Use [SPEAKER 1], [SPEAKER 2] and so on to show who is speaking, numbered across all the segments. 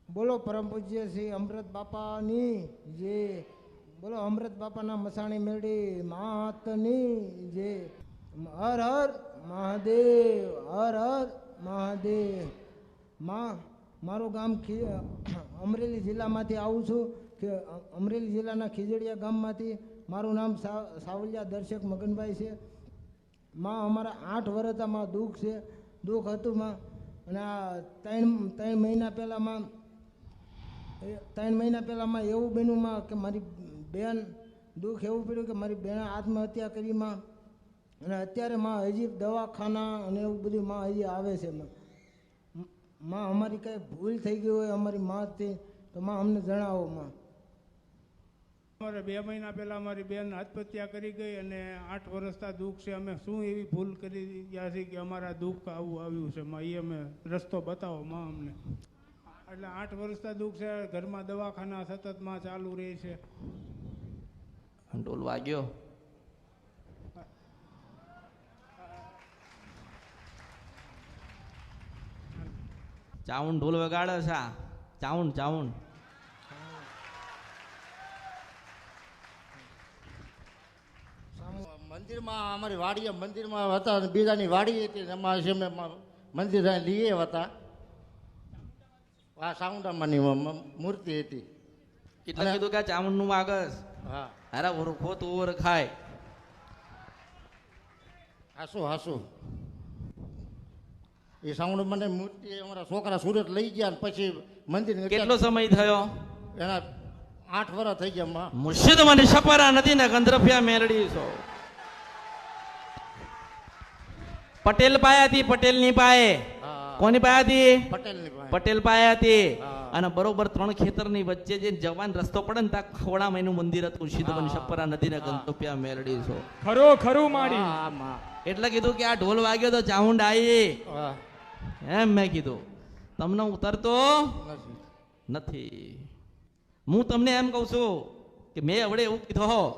[SPEAKER 1] બોલો પરમ પૂજ્ય શ્રી અમૃત બાપાની જે બોલો અમૃત બાપાના મસાણી મેળી માતની જે હર હર મહાદેવ હર હર મહાદેવ મારું ગામ અમરેલી જિલ્લામાંથી આવું છું કે અમરેલી જિલ્લાના ખીજડીયા ગામમાંથી મારું નામ સાવલિયા દર્શક મગનભાઈ છે. માં અમારા 8 વર્ષમાં દુઃખ હતું માં. અને આ ત્રણ મહિના પહેલાં માં એવું બન્યું માં કે મારી બેન દુઃખ એવું પડ્યું કે મારી બેન આત્મહત્યા કરી માં. અને અત્યારે માં હજી દવાખાના અને એવું બધું માં હજી આવે છે. માં અમારી કંઈ ભૂલ થઈ ગઈ હોય અમારી માથી તો માં અમને જણાવો માં.
[SPEAKER 2] અમારે 2 મહિના પહેલાં અમારી બેન આત્મહત્યા કરી ગઈ અને 8 વર્ષના દુઃખ છે. અમે શું એવી ભૂલ કરી ગયા છે કે અમારા દુઃખ આવું આવ્યું છે માં, એ અમે રસ્તો બતાવો માં અમને. એટલે 8 વર્ષના દુઃખ છે. ઘરમાં દવાખાના સતત માં ચાલુ રહે છે.
[SPEAKER 3] ઢોલ વાગ્યો. ચાઉન ઢોલ વગાડે છે. ચાઉન
[SPEAKER 4] મંદિરમાં અમારી વાડીએ મંદિરમાં હતા અને બીજાની વાડી હતી એમાં છે મેં મંદિર લીએ હતા. આ સાઉન્ડામાંની મૂર્તિ હતી
[SPEAKER 3] એટલે કીધું કે ચાઉન નું આગસ.
[SPEAKER 4] હા
[SPEAKER 3] અરે ઓરખો તો ઓર ખાય.
[SPEAKER 4] હાસુ એ સાઉન્ડ મને મૂર્તિ અમારા છોકરા સુરત લઈ ગયા ને પછી મંદિર
[SPEAKER 3] કેટલો સમય થયો?
[SPEAKER 4] એના 8 વર્ષ થઈ ગયા.
[SPEAKER 3] મુર્શિદ મને સપરા નથી ને ગંધરફિયા મેરડી છો. પટેલ પાયા હતી, પટેલ ની પાયે. કોની પાયા હતી? પટેલ પાયા હતી. અને બરોબર 3 ખેતરની વચ્ચે જે જવાન રસ્તો પડે ને ત્યાં ખવડા મહિનું મંદિર હતું. મુર્શિદ મને સપરા નથી ને ગંધરફિયા મેરડી છો.
[SPEAKER 2] ખરું માડી.
[SPEAKER 3] એટલે કીધું કે આ ઢોલ વાગ્યો તો ચાઉંડ આવી એમ મેં કીધું. તમને ઉતરતો નથી. હું તમને એમ કહું છું કે મેં હવે એવું કીધું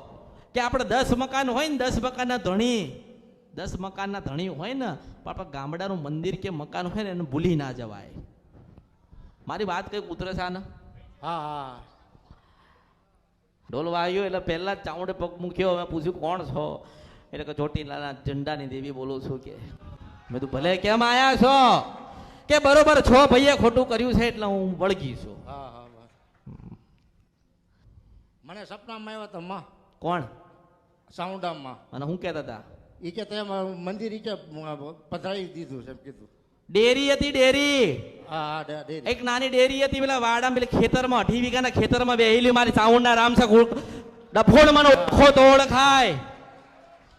[SPEAKER 3] કે આપણે 10 મકાન હોય ને 10 મકાનના ધણી 10 મકાનના ધણી હોય ને આપણા ગામડાનું મંદિર કે મકાન હોય ને એને ભૂલી ના જવાય. મારી વાત કઈ ઉતરે છે ને?
[SPEAKER 4] હા
[SPEAKER 3] ઢોલ વાગ્યો એટલે પહેલા જ ચાઉંડે પગ મૂક્યો. મેં પૂછ્યું કોણ છો? એટલે કે ચોટીલાના ચંડાની દેવી બોલું છું કે. મેં તું ભલે કેમ આયા છો? કે બરોબર છો ભાઈએ ખોટું કર્યું છે એટલે હું વળગી છું.
[SPEAKER 4] મને સપનામાં આવ્યા હતા માં.
[SPEAKER 3] કોણ?
[SPEAKER 4] સાઉન્ડામાં.
[SPEAKER 3] અને હું કહેતા હતા
[SPEAKER 4] એ કે તે મંદિર કે પધરાવી દીધું છે કેતું.
[SPEAKER 3] ડેરી હતી ડેરી.
[SPEAKER 4] હા
[SPEAKER 3] એક નાની ડેરી હતી પેલા વાડા પેલા ખેતરમાં 8 વીઘાના ખેતરમાં બેહેલી મારી સાઉન્ડના રામસા ડફોડ મને ઓળખો તો ઓળખાય.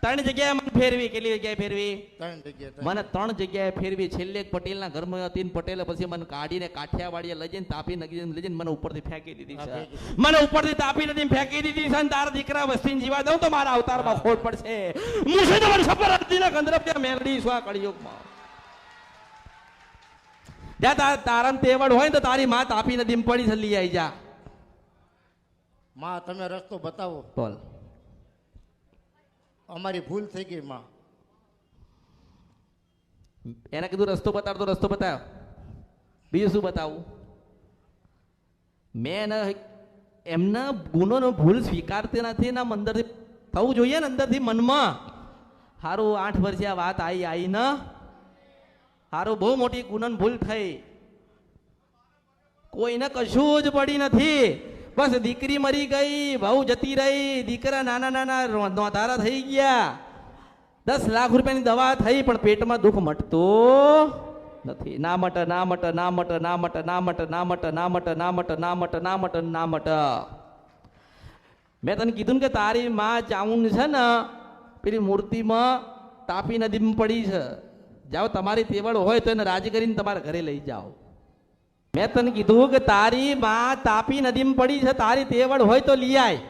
[SPEAKER 3] 3 જગ્યાએ મને ફેરવી. કેટલી જગ્યાએ ફેરવી?
[SPEAKER 4] 3 જગ્યાએ.
[SPEAKER 3] મને 3 જગ્યાએ ફેરવી. છેલ્લે એક પટેલના ઘરમાં હતી ને પટેલે પછી મને કાઢીને કાઠિયાવાડીએ લઈ જઈને તાપી નગરી લઈ જઈને મને ઉપરથી ફેંકી દીધી છે. મને ઉપરથી તાપી નદી ફેંકી દીધી છે. તારા દીકરા વસ્તીને જીવા દઉં તો મારા અવતારમાં ખોટ પડશે. મુર્શિદ મને સપર નદીના ગંધરફિયા મેલડી છું આ કળિયુગમાં. જ્યાં તારા તેવડ હોય ને તો તારી માં તાપી નદીમાં પડી છે, લઈ આવી જા.
[SPEAKER 4] માં તમે રસ્તો બતાવો.
[SPEAKER 3] બોલ.
[SPEAKER 4] અમારી ભૂલ થઈ ગઈ માં.
[SPEAKER 3] એને કીધું રસ્તો બતાવ તો રસ્તો બતાવ. બીજું શું બતાવું? મેં એમના ગુનોનો ભૂલ સ્વીકારતી નથી ને અંદરથી થવું જોઈએ ને અંદરથી મનમાં. હારું 8 વર્ષે આ વાત આવી ને હારું બહુ મોટી ગુનાની ભૂલ થઈ. કોઈને કશું જ પડી નથી. બસ દીકરી મરી ગઈ, વહુ જતી રહી, દીકરા નાના નોધારા થઈ ગયા, 10 લાખ રૂપિયાની દવા થઈ પણ પેટમાં દુઃખ મટતું નથી. ના મટ. મેં તને કીધું ને કે તારી માં ચાઉંડ છે ને પેલી મૂર્તિમાં તાપી નદીમાં પડી છે. જાઓ તમારી તેવડ હોય તો એને રાજી કરીને તમારા ઘરે લઈ જાઓ. મેં તને કીધું કે તારી માં તાપી નદીમાં પડી છે, તારી તેવડ હોય તો લઈ આય.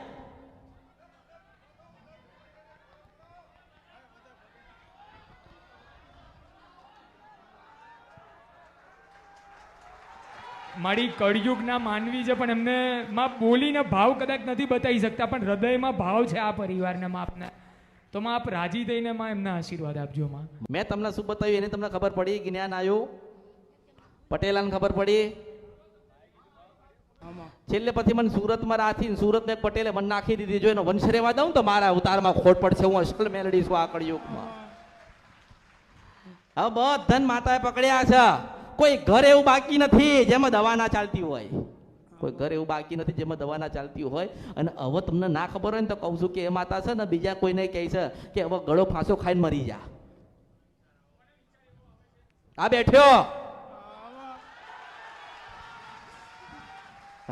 [SPEAKER 2] મારી કળયુગના માનવી છે પણ એમને માં બોલીને ભાવ કદાચ નથી બતાવી શકતા પણ હૃદયમાં ભાવ છે આ પરિવારને માપના. તો માં આપ રાજી થઈને માં એમના આશીર્વાદ આપજો માં.
[SPEAKER 3] મેં તમને શું બતાવ્યું એને તમને ખબર પડી? જ્ઞાન આવ્યું? પટેલાને ખબર પડી? છેલ્લે પછી મને સુરતમાં રાખીને સુરતને એક પટેલે મને નાખી દીધી. જો એનો વંશ રહેવા દઉં તો મારા અવતારમાં ખોટ પડશે. હું અસલ મેલડી છું આ કળિયુગમાં. હવે બધાને માતાએ પકડ્યા છે. કોઈ ઘર એવું બાકી નથી જેમાં દવા ના ચાલતી હોય. કોઈ ઘર એવું બાકી નથી જેમાં દવા ના ચાલતી હોય. અને હવે તમને ના ખબર હોય ને તો કહું છું કે એ માતા છે ને બીજા કોઈને કહે છે કે હવે ગળો ફાંસો ખાઈને મરી જા. આ બેઠ્યો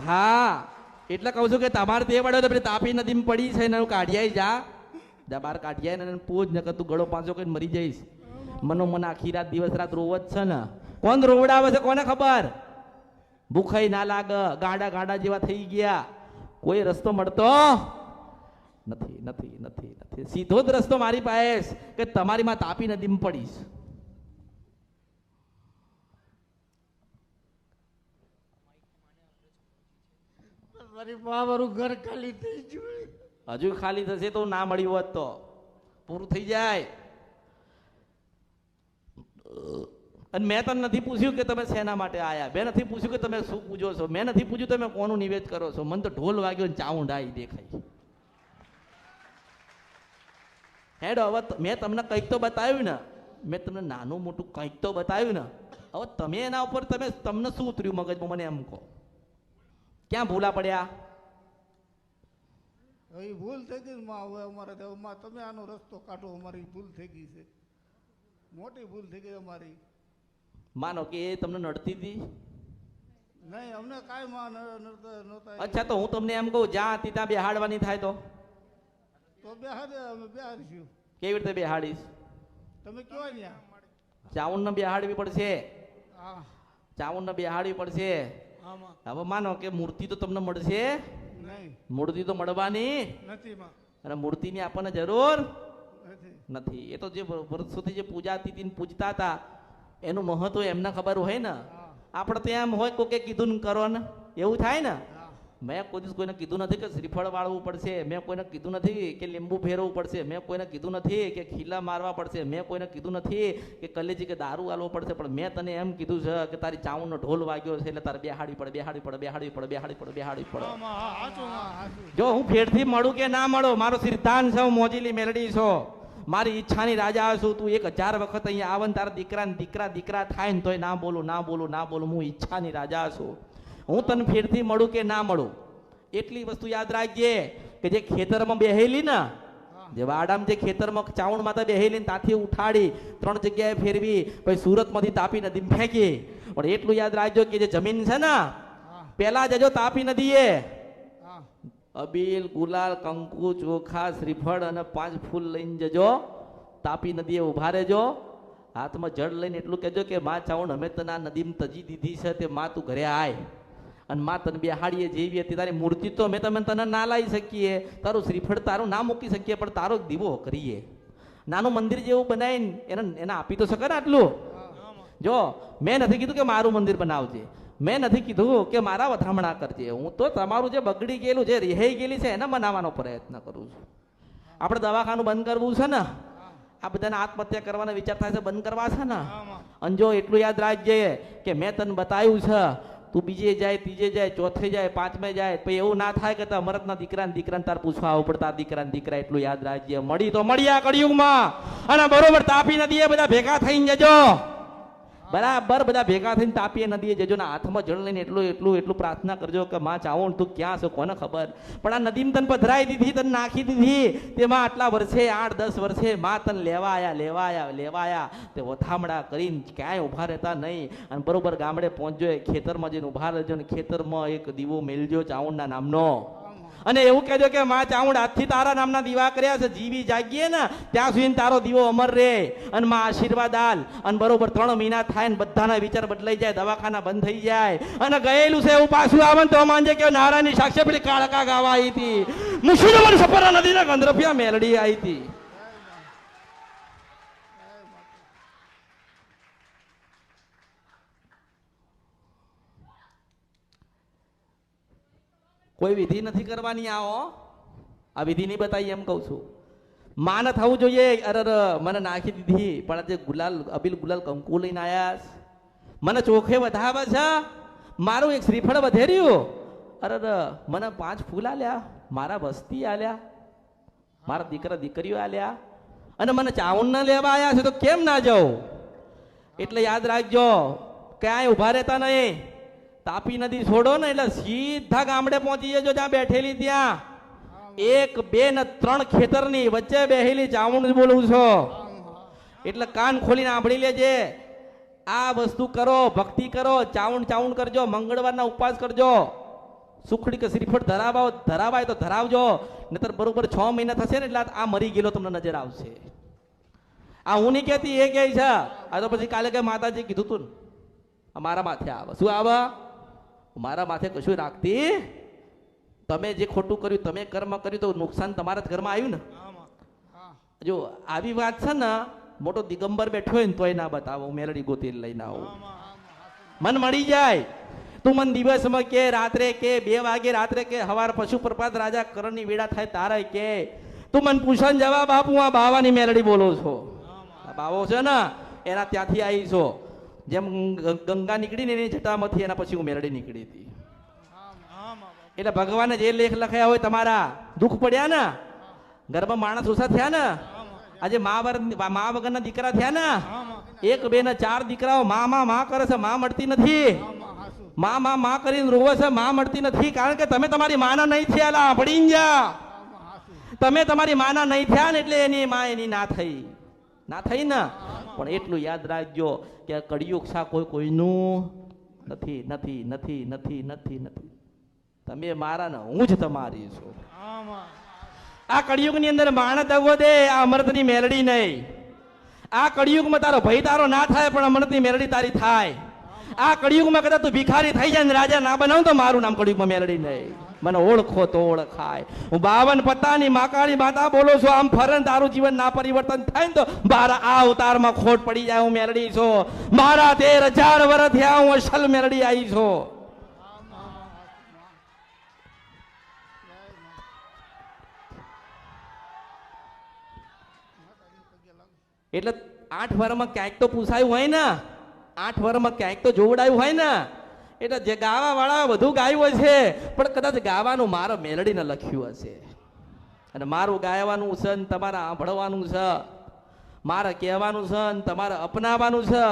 [SPEAKER 3] હા એટલે કહું છું કે તમારે તે વડે તો પેલી તાપી નદીમાં પડી છે ને કાઢિયાઈ જા બહાર કાઢિયાઈ ને પૂજ ને તું ગળો પાંચો કઈ મરી જઈશ. મનો મને આખી રાત દિવસ રાત રોવ જ છે ને. કોણ રોવડાવે છે કોને ખબર. ભૂખાઈ ના લાગે. ગાડા ગાડા જેવા થઈ ગયા. કોઈ રસ્તો મળતો નથી નથી નથી નથી. સીધો જ રસ્તો મારી પાસે કે તમારી માં તાપી નદીમાં પડીશ.
[SPEAKER 4] મારી મારું ઘર ખાલી થઈ ગયું.
[SPEAKER 3] હજુ ખાલી થશે તો ના મળ્યું હોત તો પૂરું થઈ જાય. અને મેં તને નથી પૂછ્યું કે તમે શેના માટે આયા. મેં નથી પૂછ્યું કે તમે શું પૂજો છો. મેં નથી પૂછ્યું તમે કોનું નિવેદ કરો છો. મને તો ઢોલ વાગ્યો ને ચાઉંડ આવી દેખાય. હેડ હવે મેં તમને કંઈક તો બતાવ્યું ને. મેં તમને નાનું મોટું કંઈક તો બતાવ્યું ને. હવે તમે એના ઉપર તમને શું ઉતર્યું મગજમાં મને એમ કહો. ક્યાં ભૂલા પડ્યા.
[SPEAKER 5] હવે ભૂલ થઈ ગઈ માં. હવે અમારે તમે આનો રસ્તો કાઢો. અમારી ભૂલ થઈ ગઈ છે. મોટી ભૂલ થઈ ગઈ અમારી.
[SPEAKER 3] માનો કે એ તમને નડતી હતી.
[SPEAKER 5] નહીં અમને કાંઈ માં નહોતા.
[SPEAKER 3] અચ્છા તો હું તમને એમ કહું જ્યાં હતી ત્યાં બેહાડવાની થાય તો
[SPEAKER 5] બેહાડે અમે બેહાડીશું.
[SPEAKER 3] કેવી રીતે બેહાડીશ.
[SPEAKER 5] તમે કયો ને
[SPEAKER 3] ચાઉંડ ને બેહાડવી પડશે.
[SPEAKER 5] હા
[SPEAKER 3] ચાઉંડ ને બેહાડવી પડશે.
[SPEAKER 5] આમાં
[SPEAKER 3] હવે માનો કે મૂર્તિ તો તમને મળશે.
[SPEAKER 5] નહીં
[SPEAKER 3] મૂર્તિ તો મળવાની
[SPEAKER 5] નથી માં.
[SPEAKER 3] અને મૂર્તિની આપણને જરૂર
[SPEAKER 5] નથી.
[SPEAKER 3] નથી. એ તો જે વર્ષોથી જે પૂજાતી હતી પૂજતા હતા એનું મહત્વ એમને ખબર હોય ને. આપણે તો એમ હોય કોકે કીધું ને કરો ને એવું થાય ને. મેં કોઈ દિવસ કોઈને કીધું નથી કે શ્રીફળ વાળવું પડશે. મેં કોઈને કીધું નથી કે લીંબુ ફેરવવું પડશે. મેં કોઈને કીધું નથી કે ખીલા મારવા પડશે. મેં કોઈને કીધું નથી કે કલેજી કે દારૂ આલવો પડશે. પણ મેં તને એમ કીધું છે કે તારી ચાઉંડનો ઢોલ વાગ્યો છે એટલે તારે બેહાડી પડે બેહાડી પડે બેહાડી પડે બેહાડી પડે બેહાડી પડે. જો હું ફેરથી મળું કે ના મળો મારો સિદ્ધાંત છે. હું મોજીલી મેલડી છો. મારી ઈચ્છાની રાજા છું. તું 1000 વખત અહીંયા આવે ને તારા દીકરા દીકરા થાય ને તોય ના બોલું ના બોલું ના બોલું. હું ઈચ્છાની રાજા છું. હું તને ફેરથી મળું કે ના મળું એટલી વસ્તુ યાદ રાખજે કે જે ખેતરમાં બેહેલી ને જે વાડામાં જે ખેતરમાં ચાઉંડ માતા બેહેલી ત્યાંથી ઉઠાડી 3 જગ્યાએ ફેરવી પછી સુરતમાંથી તાપી નદીમાં ફેંકી. પણ એટલું યાદ રાખજો કે જે જમીન છે ને પેલા જજો તાપી નદીએ અબીલ ગુલાલ કંકુ ચોખા શ્રીફળ અને 5 ફૂલ લઈને જજો. તાપી નદીએ ઉભા રહેજો. હાથમાં જળ લઈને એટલું કહેજો કે માં ચાઉંડ અમે તને આ નદીમાં તજી દીધી છે તે માં તું ઘરે આય. અને માં તને બેહાડીએ જેવી હતી તારી મૂર્તિ તો અમે તમે તને ના લાવી શકીએ. તારું શ્રીફળ તારું ના મૂકી શકીએ પણ તારો દીવો કરીએ. નાનું મંદિર જેવું બનાવીને એને આપી તો શકે ને આટલું. જો મેં નથી કીધું કે મારું મંદિર બનાવજે. મેં નથી કીધું કે મારા વધામણા કરજે. હું તો તમારું જે બગડી ગયેલું જે રિહાઈ ગયેલી છે એને બનાવવાનો પ્રયત્ન કરું છું. આપણે દવાખાનું બંધ કરવું છે ને. આ બધાને આત્મહત્યા કરવાના વિચાર થાય છે બંધ કરવા છે ને. અને જો એટલું યાદ રાખજે કે મેં તને બતાવ્યું છે તું બીજે જાય ત્રીજે જાય ચોથે જાય પાંચમે જાય પછી એવું ના થાય કે અમરતના દીકરાને તાર પૂછવા આવવું પડતા દીકરા એટલું યાદ રાખજે. મળી તો મળ્યા કળિયુગમાં. અને બરોબર તાપી નદીએ બધા ભેગા થઈને જજો. બરાબર બધા ભેગા થઈને તાપી નદીએ જજો ને હાથમાં જળ લઈને એટલું પ્રાર્થના કરજો કે માં ચાઉંડ તું ક્યાં છો કોને ખબર. પણ આ નદીમાં તને પધરાઈ દીધી તને નાખી દીધી તેમાં આટલા વર્ષે 8-10 વર્ષે માં તને લેવા આયા તે વથામડા કરીને ક્યાંય ઊભા રહેતા નહીં. અને બરોબર ગામડે પહોંચજો ખેતરમાં જઈને ઊભા રહેજો ને ખેતરમાં એક દીવો મેલજો ચાઉંડના નામનો. અને એવું કહેજો કે માં ચાઉંડ આજથી તારા નામના દીવા કર્યા છે. જીવી જાગીએ ને ત્યાં સુધી તારો દીવો અમર રહે. અને માં આશીર્વાદ આલ. અને બરોબર 3 મહિના થાય ને બધાના વિચાર બદલાઈ જાય. દવાખાના બંધ થઈ જાય. અને ગયેલું છે એવું પાછું આવે ને તો માનજે કે નારાયણની સાક્ષી પેલી કાળકા ગાવા આવી હતી. મુશીદમન સપરા નદીના ગંધરફિયા મેલડી આવી હતી. કોઈ વિધિ નથી કરવાની. આ વિધિ નહીં બતાવી એમ કહું છું. માન થવું જોઈએ. અરે મને નાખી દીધી પણ જે અબીલ ગુલાલ કંકુ લઈને આયા મને ચોખે વધાવે છે. મારું એક શ્રીફળ વધેર્યું અરે મને 5 ફૂલ આલ્યા, મારા વસ્તી આલ્યા, મારા દીકરા દીકરીઓ આલ્યા, અને મને ચાવણ ના લેવા આવ્યા છે તો કેમ ના જાઉં? એટલે યાદ રાખજો, ક્યાંય ઉભા રહેતા નહીં. તાપી નદી છોડો ને એટલે સીધા ગામડે પહોંચી જજો, જ્યાં બેઠેલી ત્યાં 1, 2 ને 3 ખેતરની વચ્ચે બેહેલી ચાવણ બોલું છો. એટલે કાન ખોલીને સાંભળી લેજે. આ વસ્તુ કરો, ભક્તિ કરો, ચાવણ કરજો, મંગળવારના ઉપવાસ કરજો. સુખડી કે શ્રીફળ ધરાવાય તો ધરાવજો, નહીતર બરોબર 6 મહિના થશે ને એટલે આ મરી ગયેલો તમને નજર આવશે. આ હું નહીં કહેતી, એ કહે છે. આ તો પછી કાલે કે માતાજી કીધું તું ને મારા માથે આવે. શું આવે? મારા માથે કશું રાખતી. તમે જે ખોટું કર્યું, તમે કર્મ કર્યું તો નુકસાન તમારા જ ઘરમાં આવ્યું ને. જો આવી વાત છે ને, મોટો દિગંબર બેઠો હોય ને તોય ના બતાવો, મેલડી ગોતી લઈને આવો, મન મળી જાય. તું મન દિવસમાં કે, રાત્રે કે, 2 વાગે રાત્રે કે, હવાર પશુ પ્રપાત રાજા કરણની વેળા થાય તારે કે, તું મન પૂછન જવાબ આપું. આ બાવાની મેલડી બોલો છો. આ બાવો છે ને એના ત્યાંથી આવી છો. જેમ ગંગા નીકળી ને એની જટામાંથી, એના પછી હું મેલડી નીકળી હતી. એટલે ભગવાને જે લેખ લખાયા હોય, તમારા દુઃખ પડ્યા ને, ઘરમાં માણસ ઓછા થયા ને, આજે મા વગરના દીકરા થયા ને, 1, 2 ને 4 દીકરાઓ માં કરે છે, માં મળતી નથી. માં કરીને રોવે છે, માં મળતી નથી. કારણ કે તમે તમારી માના નહીં થયા. પડી જા, તમે તમારી માના નહીં થયા ને એટલે એની માં એની ના થઈ ને. પણ એટલું યાદ રાખજો કે કળિયુગ સા કોઈનું નથી નથી નથી નથી નથી નથી. તમે મારા ને હું જ તમારી છું. આ કળિયુગની અંદર માણસ દગો દે, આ અમૃતની મેલડી નહીં. આ કળિયુગમાં તારો ભય તારો ના થાય, પણ અમૃતની મેલડી તારી થાય. આ કળિયુગમાં કદાચ તું ભિખારી થઈ જાય ને રાજા ના બનાવ તો મારું નામ કળિયુગમાં મેલડી નહીં. મને ઓળખો તો ઓળખાય. હું 52 પત્તાની માકાળી માતા બોલો છું. આમ ફરન તારું જીવન ના પરિવર્તન થાય ને તો મારા આ અવતારમાં ખોટ પડી જાય. હું મેલડી છું. મારા 13,000 વર્ષ થયા, હું અસલ મેલડી આવી છું. એટલે 8 વર્ષમાં ક્યાંક તો પૂછાયું હોય ને, 8 વર્ષમાં ક્યાંક તો જોવડાયું હોય ને. એટલે જે ગાવા વાળા બધું ગાયું હશે, પણ કદાચ ગાવાનું મારો મેલડીને લખ્યું હશે. અને મારું ગાયવાનું છે ને તમારે સાંભળવાનું છે, મારે કહેવાનું છે ને તમારે અપનાવવાનું છે.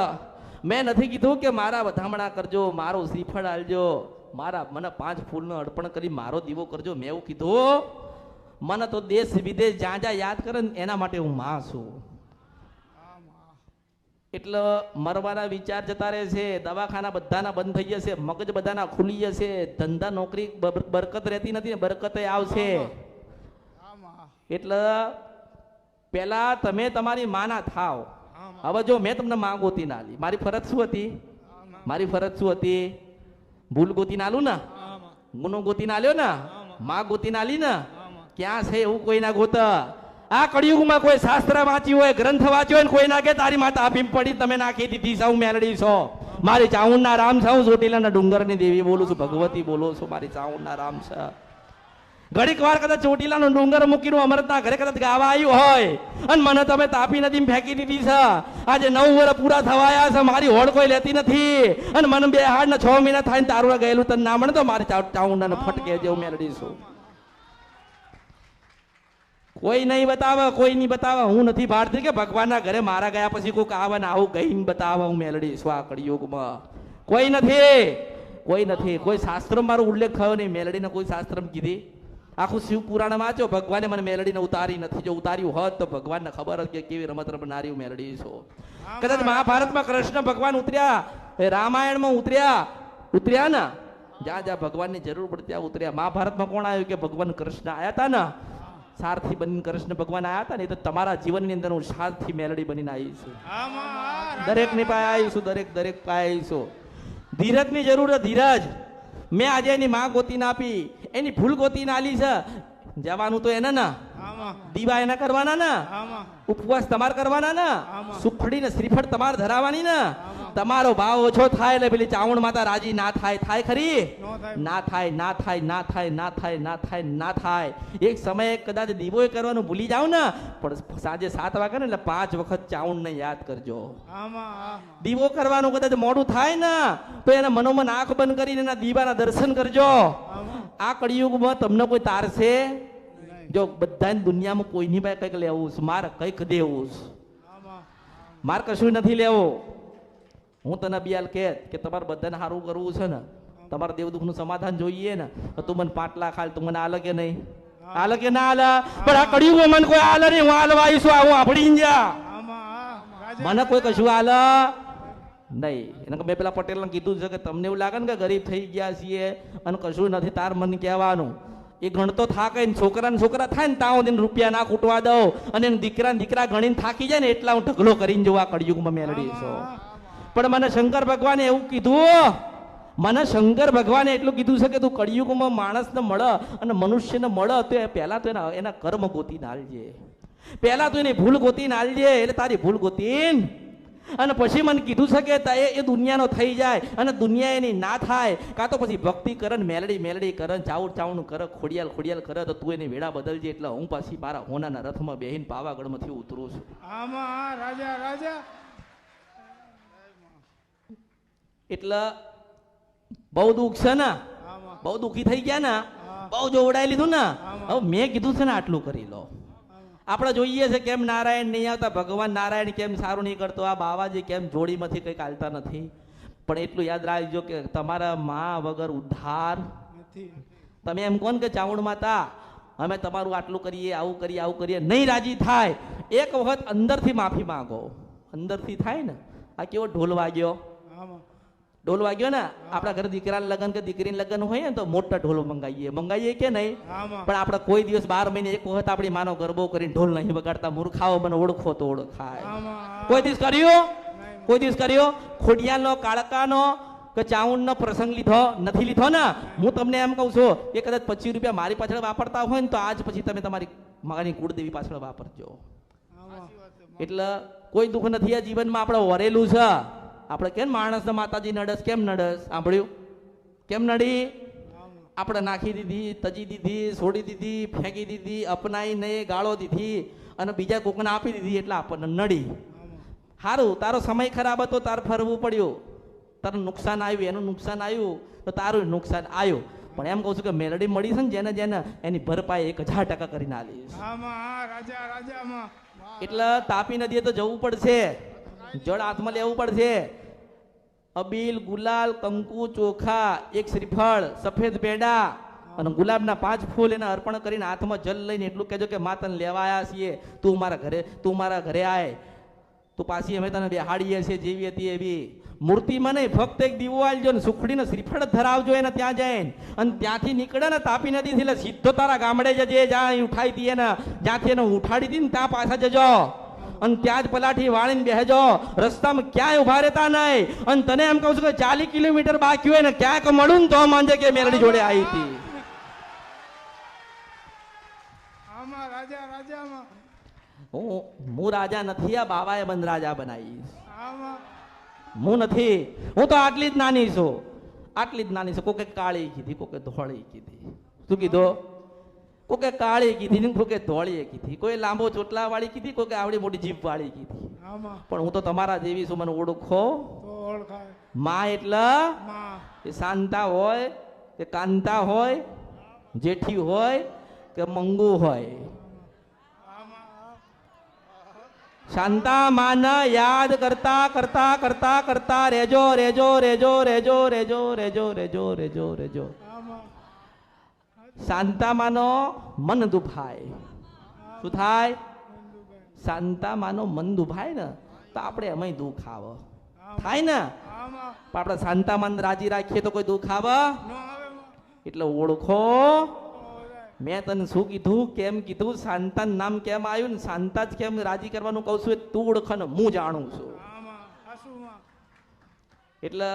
[SPEAKER 3] મેં નથી કીધું કે મારા વધામણા કરજો, મારો શ્રીફળ આલજો, મને 5 ફૂલનો અર્પણ કરી મારો દીવો કરજો. મેં એવું કીધું? મને તો દેશ વિદેશ જ્યાં જ્યાં યાદ કરે ને એના માટે હું માં છું. એટલે મરવાના વિચાર જતા રહે છે, દવાખાના બધાના બંધ થઈ જશે, મગજ બધાના ખુલી જશે, ધંધા નોકરી બરકત રહેતી નથી ને બરકતે આવશે. એટલે પેલા તમે તમારી માના થાવ. હવે જો મેં તમને માં ગોતી ના આલી, મારી ફરજ શું હતી? ભૂલ ગોતી ના આલું ને, ગુનો ગોતી ના આલ્યો ને, માં ગોતી ના આલી ને. ક્યાં છે એવું કોઈ ના ગોતા. આ કળિયુગમાં કોઈ શાસ્ત્ર વાંચ્યું હોય, ગ્રંથ વાંચ્યો હોય ને કોઈ ના કે તારી માતા આપીમ પડી તમે નાખી દીધી સૌ મેલડી છો. મારી ચાઉંડના રામ છો, ચોટીલાના ડુંગરની દેવી બોલું છું, ભગવતી બોલો છું. મારી ચાઉંડના રામ છે. ઘડીક વાર કદાચ ચોટીલાનો ડુંગર મૂકીને અમૃતના ઘરે કદાચ ગાવા આવ્યું હોય અને મને તમે તાપી નદીમાં ફેંકી દીધી છે. આજે 9 વર્ષ પૂરા થવાયા છે, મારી હોડ કોઈ લેતી નથી. અને મને 2 હાડ ને 6 મહિના થાય ને તારું ગયેલું તને ના મળે તો મારી ચાઉંડાને ફટકે જેવું મેલડી છું. કોઈ નહીં બતાવે, હું નથી ભારતી કે ભગવાનના ઘરે મારા ગયા પછી કોઈક આવે ને આવું ગઈને બતાવે હું મેલડી છું. આ કળિયુગમાં કોઈ નથી. કોઈ શાસ્ત્ર મારો ઉલ્લેખ થયો નહીં, મેલડીને કોઈ શાસ્ત્ર કીધી. આખું શિવ પુરાણ વાંચો, ભગવાને મને મેલડીને ઉતારી નથી. જો ઉતાર્યું હોત તો ભગવાનને ખબર હતી કે કેવી રમત રમનારી હું મેલડી છું. કદાચ મહાભારતમાં કૃષ્ણ ભગવાન ઉતર્યા, રામાયણમાં ઉતર્યા ને, જ્યાં ભગવાનની જરૂર પડતી ત્યાં ઉતર્યા. મહાભારતમાં કોણ આવ્યું કે ભગવાન કૃષ્ણ આવ્યા હતા ને, સારથી બની કૃષ્ણ ભગવાન આવ્યા હતા ને. તો તમારા જીવનની અંદર હું સારથી મેલડી બનીને આવી છું. દરેકની પાસે આવીશું, દરેક પાસે આવીશું. ધીરજની જરૂર છે, ધીરજ. મેં આજે એની માં ગોતીને આપી, એની ભૂલ ગોતીને આલી છે. જવાનું તો એને ને, દીવા એના કરવાના ને, ઉપવાસ તમારે કરવાના ને, સુખડી ને શ્રીફળ તમારે ધરાવવાની ને. તમારો ભાવ ઓછો થાય એટલે પેલી ચાવણ માતા રાજી ના થાય. થાય ખરી? ના થાય. એક સમયે કદાચ દીવો કરવાનું ભૂલી જાવ ને, પણ સાંજે 7 વાગે ને એટલે 5 વખત ચાવણ ને યાદ કરજો. દીવો કરવાનું કદાચ મોડું થાય ને તો એના મનોમન આંખ બંધ કરીને એના દીવાના દર્શન કરજો. આ કળિયુગમાં તમને કોઈ તારશે જો બધાની દુનિયામાં કોઈની પાસે કંઈક લેવું છે, મારે કંઈક દેવું છે,
[SPEAKER 2] આમાં
[SPEAKER 3] મારે કશું નથી લેવું. હું તને બિયાલ કે તમારે બધાને સારું કરવું છે ને, તમારે દેવ દુઃખનું સમાધાન જોઈએ ને, તો તું મને 5 લાખ હાલ, તું મને આલે કે નહીં? આલે કે ના આલે? પણ આ કળિયુગમાં મને કોઈ આલે નહીં. હું આલવા આવીશું, આવું આપડી જા
[SPEAKER 2] આમાં રાજા
[SPEAKER 3] મને કોઈ કશું આલે નહીં. એને મેં પેલા પટેલને કીધું છે કે તમને એવું લાગે ને કે ગરીબ થઈ ગયા છીએ અને કશું નથી, તાર મને કહેવાનું એ ગણતો થાકે ને છોકરા થાય ને ત્યાં સુધી રૂપિયા ના ખૂટવા દઉં અને દીકરા ગણીને થાકી જાય ને એટલા હું ઢગલો કરીને જોઉં આ કળિયુગમાં મેલડી છો. પણ મને શંકર ભગવાને એવું કીધું, મને શંકર ભગવાને એટલું કીધું છે કે તું કળિયુગમાં માણસને મળે અને મનુષ્યને મળે તો પહેલા તો એના કર્મ ગોતીને આલજે, પહેલા તો એની ભૂલ ગોતીને આલજે, એટલે તારી ભૂલ ગોતીને અને પછી મને કીધું છે કે એ દુનિયાનો થઈ જાય અને દુનિયા એની ના થાય, કાં તો પછી ભક્તિ કરે ને મેલડી કરે ચાવણ કરે ખોડિયાલ કરે તો તું એની વેળા બદલજે. એટલે હું પાછી મારા હોનાના રથમાં બેહીને પાવાગઢમાંથી ઉતરું છું.
[SPEAKER 2] આમાં રાજા
[SPEAKER 3] એટલે બહુ દુઃખ છે ને,
[SPEAKER 2] આમાં
[SPEAKER 3] બહુ દુઃખી થઈ ગયા ને, બહુ જોવડાઈ લીધું ને. હવે મેં કીધું છે ને આટલું કરી લો. આપણે જોઈએ છે કેમ નારાયણ નહીં આવતા, ભગવાન નારાયણ કેમ સારું નહીં કરતો, આ બાવાજી કેમ જોડીમાંથી કંઈક હાલતા નથી. પણ એટલું યાદ રાખજો કે તમારા માં વગર ઉદ્ધાર
[SPEAKER 2] નથી.
[SPEAKER 3] તમે એમ કોણ કે ચાવણ માતા અમે તમારું આટલું કરીએ, આવું કરીએ, નહીં રાજી થાય. એક વખત અંદરથી માફી માંગો, અંદરથી થાય ને. આ કેવો ઢોલ વાગ્યો,
[SPEAKER 2] આમાં
[SPEAKER 3] ઢોલ વાગ્યો ને. આપણા ઘરે દીકરાના લગ્ન કે દીકરીના લગ્ન હોય ને તો મોટા ઢોલ મંગાવીએ કે નહીં?
[SPEAKER 2] આમાં
[SPEAKER 3] પણ આપણે કોઈ દિવસ 12 મહિને એક વખત આપણી માનો ગરબો કરીને ઢોલ નહીં વગાડતા. મૂર્ખાઓ મને ઓળખો તો ઓળખાય.
[SPEAKER 2] આમાં
[SPEAKER 3] કોઈ દિવસ કર્યો? કોઈ દિવસ કર્યો? ખોડિયાનો કાળકાનો કે ચાઉંડનો પ્રસંગ નથી લીધો ને. હું તમને એમ કહું છું કે કદાચ 25 રૂપિયા મારી પાછળ વાપરતા હોય ને તો આજ પછી તમે તમારી મારી કુળદેવી પાછળ વાપરજો. એટલે કોઈ દુઃખ નથી આ જીવનમાં. આપણે વરેલું છે. આપણે કેમ માણસને માતાજી નડસ? કેમ નડસ? સાંભળ્યું? કેમ નડી? આપણે નાખી દીધી, તજી દીધી, છોડી દીધી, ફેંકી દીધી, અપનાઈ નહીં, ગાળો દીધી અને બીજા કોકને આપી દીધી એટલે આપણને નડી. સારું, તારો સમય ખરાબ હતો, તાર ફરવું પડ્યું, તારું નુકસાન આવ્યું, એનું નુકસાન આવ્યું તો તારું નુકસાન આવ્યું. પણ એમ કહું છું કે મેલડી મળી છે ને જેને એની ભરપાઈ 1000% કરીને આલીશ.
[SPEAKER 2] આમાં રાજામાં
[SPEAKER 3] એટલે તાપી નદીએ તો જવું પડશે, જળ હાથમાં લેવું પડશે. અબીલ, ગુલાલ, કંકુ, ચોખા, એક શ્રીફળ, સફેદ પેડા અને ગુલાબના 5 ફૂલ એને અર્પણ કરીને હાથમાં જલ લઈને એટલું કહેજો કે મા તને લેવા આવ્યા છીએ, તું મારા ઘરે આય, તું પાછી અમે તને બેહાડીએ છીએ જેવી હતી એવી. મૂર્તિમાં નહીં, ફક્ત એક દીવો આલજો ને સુખડીને શ્રીફળ ધરાવજો એને ત્યાં જઈને. અને ત્યાંથી નીકળે ને તાપી નદીથી એટલે સીધો તારા ગામડે જજે, જ્યાં ઉઠાઈ હતી એને, જ્યાંથી એને ઉઠાડી હતી ને ત્યાં પાછા જજો અને ત્યાં જ પલાઠી વાળીને બેહજો. રસ્તામાં ક્યાંય ઉભા રહેતા નહીં. અને તને એમ કહું છું કે 40 કિલોમીટર બાકી હોય ને ક્યાંક મળું ને તો માંજે કે મેલડી જોડે આવી હતી.
[SPEAKER 2] આમાં રાજામાં
[SPEAKER 3] હું રાજા નથી, આ બાવાએ મને રાજા બનાવી.
[SPEAKER 2] આમાં
[SPEAKER 3] હું નથી, હું તો આટલી જ નાની છું. કોકે કાળી કીધી, કોકે ધોળી કીધી. શું કીધું? કોકે કાળી કીધી ને કોકે ધોળી કીધી. કોઈ લાંબો ચોટલા વાળી કીધી, કોકે આવડી મોટી જીભ વાળી કીધી.
[SPEAKER 2] આમાં
[SPEAKER 3] પણ હું તો તમારા જેવી છું, મને ઓળખો.
[SPEAKER 2] તો ઓળખાય.
[SPEAKER 3] માં એટલે
[SPEAKER 2] માં
[SPEAKER 3] એ શાંતા હોય કે કાંતા હોય, જેઠી હોય કે મંગુ હોય. શાંતા માને યાદ કરતા રેજો. શાંતા માનો મન દુભાય. શું થાય? શાંતા માનો મન દુભાય ને તો આપણે એમાંય દુઃખ આવે. થાય ને?
[SPEAKER 2] આમાં
[SPEAKER 3] પણ આપણે શાંતા મન રાજી રાખીએ તો કોઈ દુઃખ આવે?
[SPEAKER 2] નો આવે.
[SPEAKER 3] એટલે ઓળખો. મેં તને શું કીધું, કેમ કીધું, શાંતાનું નામ કેમ આવ્યું ને શાંતા જ કેમ રાજી કરવાનું કહું છું, તું ઓળખ ને હું જાણું છું.
[SPEAKER 2] આમાં આસુમાં
[SPEAKER 3] એટલે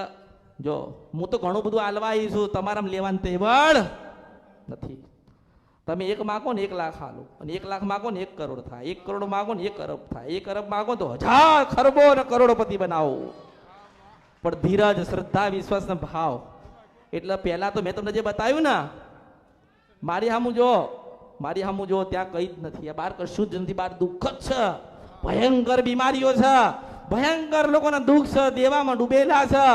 [SPEAKER 3] જો હું તો ઘણું બધું આલવા આવી છું, તમારા લેવાનું તેવડ નથી. તમે 1 માગો ને 1 લાખ આલો, અને 1 લાખ માગો ને 1 કરોડ થાય, 1 કરોડ માગો ને 1 અરબ થાય, 1 અરબ માગો તો 1000 ખરબો ને કરોડપતિ બનાવો. પણ ધીરજ, શ્રદ્ધા, વિશ્વાસ ને ભાવ. એટલે પહેલા તો મેં તમને જે બતાવ્યું ને, મારી સામું જો ત્યાં કઈ જ નથી. આ બહાર કશું જ નથી, બહાર દુઃખ જ છે, ભયંકર બીમારીઓ છે, ભયંકર લોકોના દુઃખ છે, દેવામાં ડૂબેલા છે.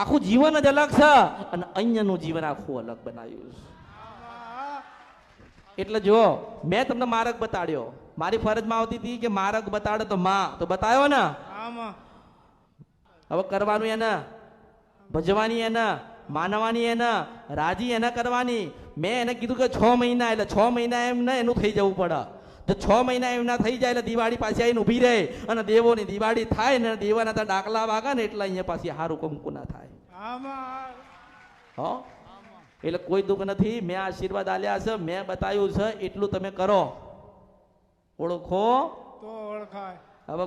[SPEAKER 3] આખું જીવન જ અલગ છે અને અહીંયાનું જીવન આખું અલગ બનાવ્યું છે. એટલે જો મેં તમને માર્ગ બતાડ્યો, મારી ફરજમાં આવતી હતી કે માર્ગ બતાડે તો માં તો બતાવ્યો ને.
[SPEAKER 2] આમાં
[SPEAKER 3] હવે કરવાનું એને, ભજવાની એને, માનવાની એને, રાજી એને કરવાની. મેં એને કીધું કે 6 મહિના, એટલે 6 મહિના એમ ને એનું થઈ જવું પડે. જો 6 મહિના એમના થઈ જાય એટલે દિવાળી પાછી આવીને ઊભી રહે અને દેવોની દિવાળી થાય ને દેવાના ત્યાં ડાકલા વાગે ને એટલે અહીંયા પાછી હારું કંકુ ના થાય.
[SPEAKER 2] આમાં
[SPEAKER 3] હો એટલે કોઈ દુઃખ નથી. મેં આશીર્વાદ આલ્યા છે, મેં બતાવ્યું છે, એટલું તમે કરો. ઓળખો
[SPEAKER 2] તો ઓળખાય.
[SPEAKER 3] હવે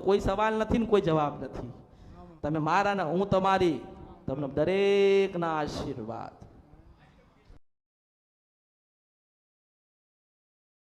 [SPEAKER 3] કોઈ સવાલ નથી ને કોઈ જવાબ નથી. તમે મારા ને હું તમારી, તમને દરેકના આશીર્વાદ.